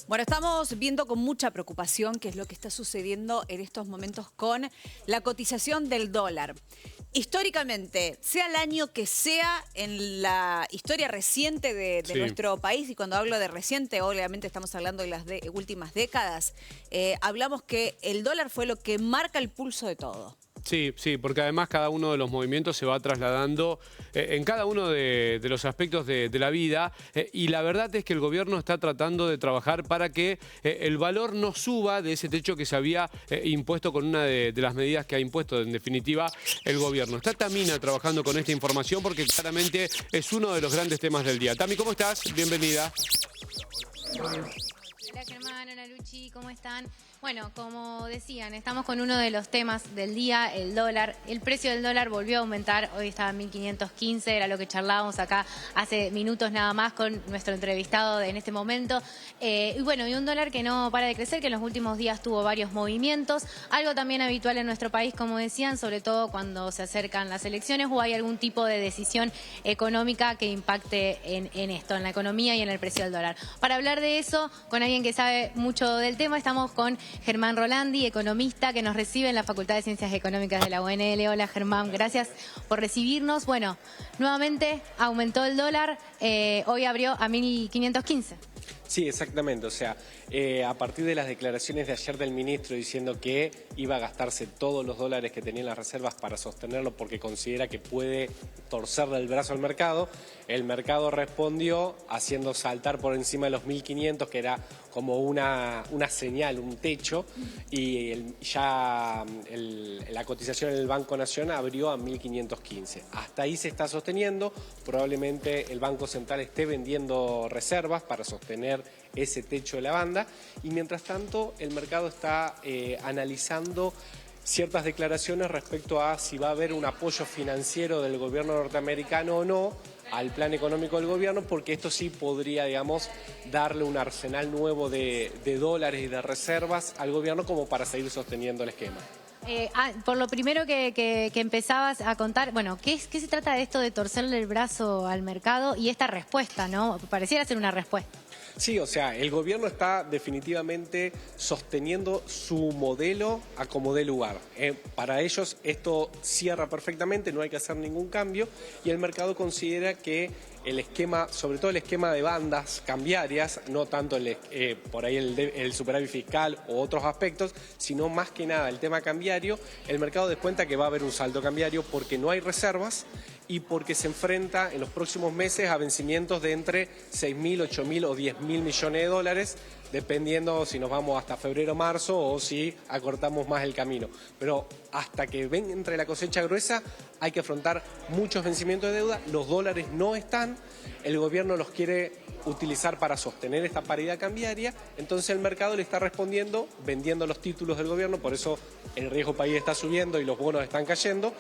Bueno, estamos viendo con mucha preocupación qué es lo que está sucediendo en estos momentos con la cotización del dólar. Históricamente, sea el año que sea en la historia reciente de Sí. nuestro país, y cuando hablo de reciente, obviamente estamos hablando de las últimas décadas, hablamos que el dólar fue lo que marca el pulso de todo. Sí, sí, porque además cada uno de los movimientos se va trasladando en cada uno de los aspectos de la vida y la verdad es que el gobierno está tratando de trabajar para que el valor no suba de ese techo que se había impuesto con una de las medidas que ha impuesto en definitiva el gobierno. Está Tamina trabajando con esta información porque claramente es uno de los grandes temas del día. Tami, ¿cómo estás? Bienvenida. Hola Germán, hola Luchi, ¿cómo están? Bueno, como decían, estamos con uno de los temas del día, el dólar. El precio del dólar volvió a aumentar, hoy estaba en 1.515, era lo que charlábamos acá hace minutos nada más con nuestro entrevistado en este momento. Y bueno, y un dólar que no para de crecer, que en los últimos días tuvo varios movimientos, algo también habitual en nuestro país, como decían, sobre todo cuando se acercan las elecciones o hay algún tipo de decisión económica que impacte en esto, en la economía y en el precio del dólar. Para hablar de eso, con alguien que sabe mucho del tema, estamos con Germán Rolandi, economista que nos recibe en la Facultad de Ciencias Económicas de la UNL. Hola Germán, gracias por recibirnos. Bueno, nuevamente aumentó el dólar, hoy abrió a 1.515. Sí, exactamente. O sea, a partir de las declaraciones de ayer del ministro diciendo que iba a gastarse todos los dólares que tenía en las reservas para sostenerlo porque considera que puede torcerle el brazo al mercado, el mercado respondió haciendo saltar por encima de los 1.500, que era como una señal, un techo, y la cotización en el Banco Nación abrió a 1.515. Hasta ahí se está sosteniendo, probablemente el Banco Central esté vendiendo reservas para sostener ese techo de la banda, y mientras tanto el mercado está analizando ciertas declaraciones respecto a si va a haber un apoyo financiero del gobierno norteamericano o no al plan económico del gobierno, porque esto sí podría, digamos, darle un arsenal nuevo de dólares y de reservas al gobierno como para seguir sosteniendo el esquema. Por lo primero que empezabas a contar, bueno, ¿qué se trata de esto de torcerle el brazo al mercado y esta respuesta, ¿no? Pareciera ser una respuesta. Sí, o sea, el gobierno está definitivamente sosteniendo su modelo a como dé lugar. Para ellos esto cierra perfectamente, no hay que hacer ningún cambio y el mercado considera que el esquema, sobre todo el esquema de bandas cambiarias, no tanto por ahí el superávit fiscal o otros aspectos, sino más que nada el tema cambiario, el mercado descuenta que va a haber un saldo cambiario porque no hay reservas y porque se enfrenta en los próximos meses a vencimientos de entre 6.000, 8.000 o 10.000 millones de dólares, dependiendo si nos vamos hasta febrero, marzo o si acortamos más el camino. Pero hasta que entre la cosecha gruesa hay que afrontar muchos vencimientos de deuda, los dólares no están, el gobierno los quiere utilizar para sostener esta paridad cambiaria, entonces el mercado le está respondiendo vendiendo los títulos del gobierno, por eso el riesgo país está subiendo y los bonos están cayendo,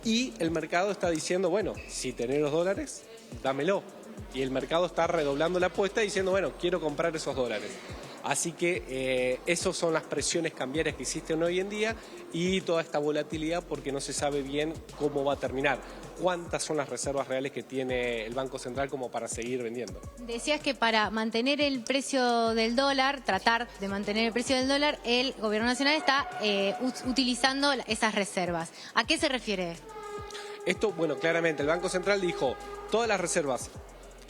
y el mercado está diciendo, bueno, si tenés los dólares, dámelo. Y el mercado está redoblando la apuesta diciendo, bueno, quiero comprar esos dólares. Así que esas son las presiones cambiarias que existen hoy en día y toda esta volatilidad porque no se sabe bien cómo va a terminar. ¿Cuántas son las reservas reales que tiene el Banco Central como para seguir vendiendo? Decías que para mantener el precio del dólar, tratar de mantener el precio del dólar, el Gobierno Nacional está utilizando esas reservas. ¿A qué se refiere? Esto, bueno, claramente el Banco Central dijo, todas las reservas,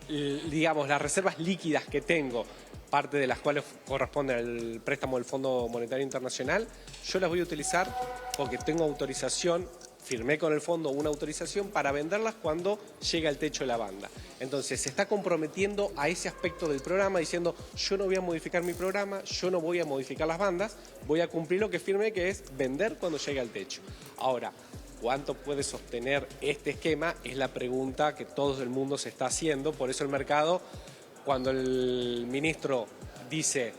digamos, las reservas líquidas que tengo, parte de las cuales corresponde al préstamo del Fondo Monetario Internacional, yo las voy a utilizar porque tengo autorización, firmé con el fondo una autorización para venderlas cuando llega el techo de la banda. Entonces se está comprometiendo a ese aspecto del programa diciendo yo no voy a modificar mi programa, yo no voy a modificar las bandas, voy a cumplir lo que firmé, que es vender cuando llegue al techo. Ahora, ¿cuánto puede sostener este esquema? Es la pregunta que todo el mundo se está haciendo, por eso el mercado, cuando el ministro dice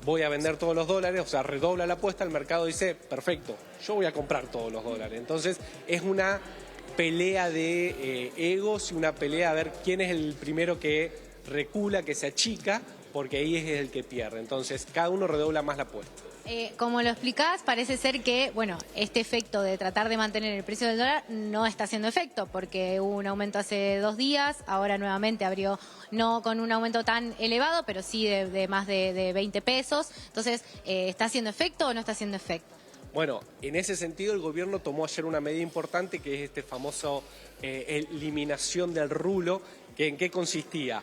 voy a vender todos los dólares, o sea, redobla la apuesta, el mercado dice perfecto, yo voy a comprar todos los dólares. Entonces es una pelea de egos y una pelea a ver quién es el primero que recula, que se achica, porque ahí es el que pierde. Entonces, cada uno redobla más la apuesta. Como lo explicás, parece ser que, bueno, este efecto de tratar de mantener el precio del dólar no está haciendo efecto, porque hubo un aumento hace 2 días, ahora nuevamente abrió, no con un aumento tan elevado, pero sí de más de 20 pesos. Entonces, ¿está haciendo efecto o no está haciendo efecto? Bueno, en ese sentido el gobierno tomó ayer una medida importante que es este famoso eliminación del rulo, que ¿en qué consistía?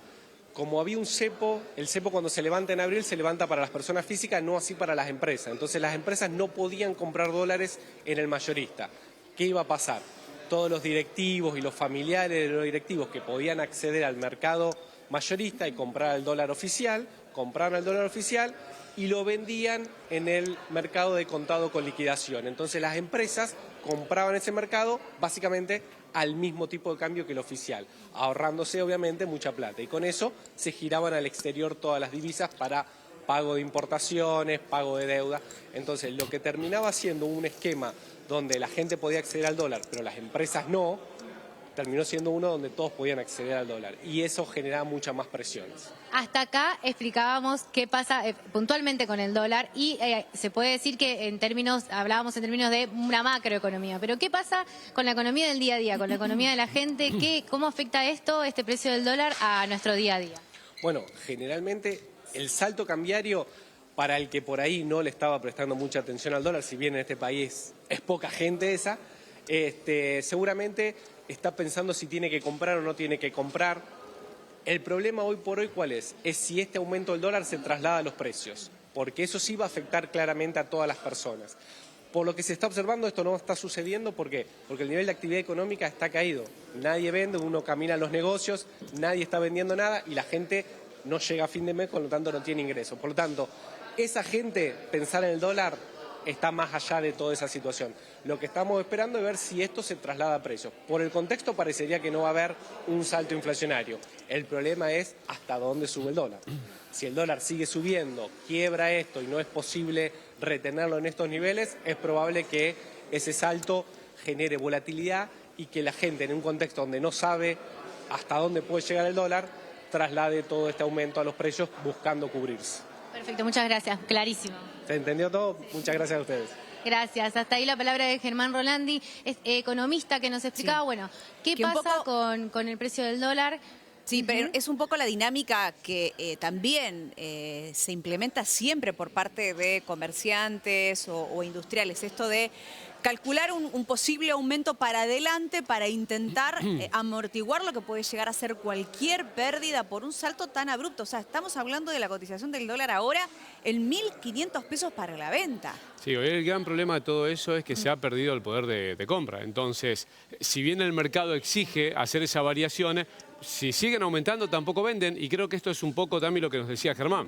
Como había un cepo, el cepo cuando se levanta en abril se levanta para las personas físicas, no así para las empresas. Entonces las empresas no podían comprar dólares en el mayorista. ¿Qué iba a pasar? Todos los directivos y los familiares de los directivos que podían acceder al mercado mayorista y comprar el dólar oficial, compraron el dólar oficial y lo vendían en el mercado de contado con liquidación. Entonces las empresas compraban ese mercado básicamente al mismo tipo de cambio que el oficial, ahorrándose obviamente mucha plata. Y con eso se giraban al exterior todas las divisas para pago de importaciones, pago de deuda. Entonces lo que terminaba siendo un esquema donde la gente podía acceder al dólar, pero las empresas no, terminó siendo uno donde todos podían acceder al dólar. Y eso generaba muchas más presiones. Hasta acá explicábamos qué pasa puntualmente con el dólar y se puede decir que hablábamos en términos de una macroeconomía, pero ¿qué pasa con la economía del día a día, con la economía de la gente? ¿Cómo afecta esto, este precio del dólar, a nuestro día a día? Bueno, generalmente el salto cambiario, para el que por ahí no le estaba prestando mucha atención al dólar, si bien en este país es poca gente esa, seguramente está pensando si tiene que comprar o no tiene que comprar. El problema hoy por hoy, ¿cuál es? Es si este aumento del dólar se traslada a los precios, porque eso sí va a afectar claramente a todas las personas. Por lo que se está observando, esto no está sucediendo, ¿por qué? Porque el nivel de actividad económica está caído. Nadie vende, uno camina en los negocios, nadie está vendiendo nada y la gente no llega a fin de mes, por lo tanto no tiene ingresos. Por lo tanto, esa gente, pensar en el dólar, está más allá de toda esa situación. Lo que estamos esperando es ver si esto se traslada a precios. Por el contexto parecería que no va a haber un salto inflacionario. El problema es hasta dónde sube el dólar. Si el dólar sigue subiendo, quiebra esto y no es posible retenerlo en estos niveles, es probable que ese salto genere volatilidad y que la gente en un contexto donde no sabe hasta dónde puede llegar el dólar, traslade todo este aumento a los precios buscando cubrirse. Perfecto, muchas gracias, clarísimo. ¿Se entendió todo? Muchas gracias a ustedes. Gracias. Hasta ahí la palabra de Germán Rolandi, economista, que nos explicaba, bueno, qué pasa con el precio del dólar. Sí, pero es un poco la dinámica que también se implementa siempre por parte de comerciantes o industriales. Esto de calcular un posible aumento para adelante para intentar amortiguar lo que puede llegar a ser cualquier pérdida por un salto tan abrupto. O sea, estamos hablando de la cotización del dólar ahora en 1.500 pesos para la venta. Sí, hoy el gran problema de todo eso es que se ha perdido el poder de compra. Entonces, si bien el mercado exige hacer esa variación, si siguen aumentando tampoco venden, y creo que esto es un poco también lo que nos decía Germán.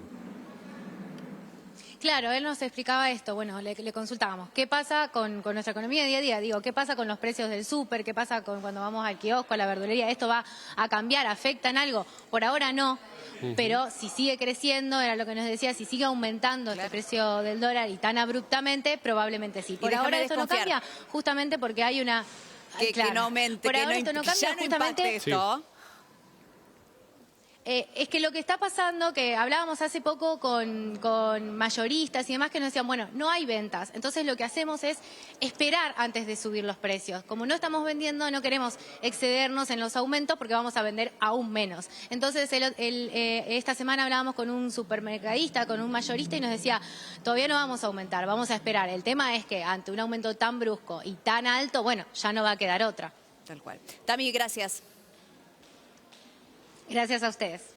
Claro, él nos explicaba esto, bueno, le consultábamos, ¿qué pasa con nuestra economía día a día? Digo, ¿qué pasa con los precios del súper? ¿Qué pasa cuando vamos al kiosco, a la verdulería? ¿Esto va a cambiar? ¿Afecta en algo? Por ahora no, pero si sigue creciendo, era lo que nos decía, si sigue aumentando el precio del dólar y tan abruptamente, probablemente sí. Por ahora esto no cambia, justamente porque hay una... Que no aumente, por que ahora no, esto no que cambia, ya no justamente... impacte esto. Es que lo que está pasando, que hablábamos hace poco con mayoristas y demás que nos decían, bueno, no hay ventas. Entonces lo que hacemos es esperar antes de subir los precios. Como no estamos vendiendo, no queremos excedernos en los aumentos porque vamos a vender aún menos. Entonces esta semana hablábamos con un supermercadista, con un mayorista y nos decía, todavía no vamos a aumentar, vamos a esperar. El tema es que ante un aumento tan brusco y tan alto, bueno, ya no va a quedar otra. Tal cual. Tami, gracias. Gracias a ustedes.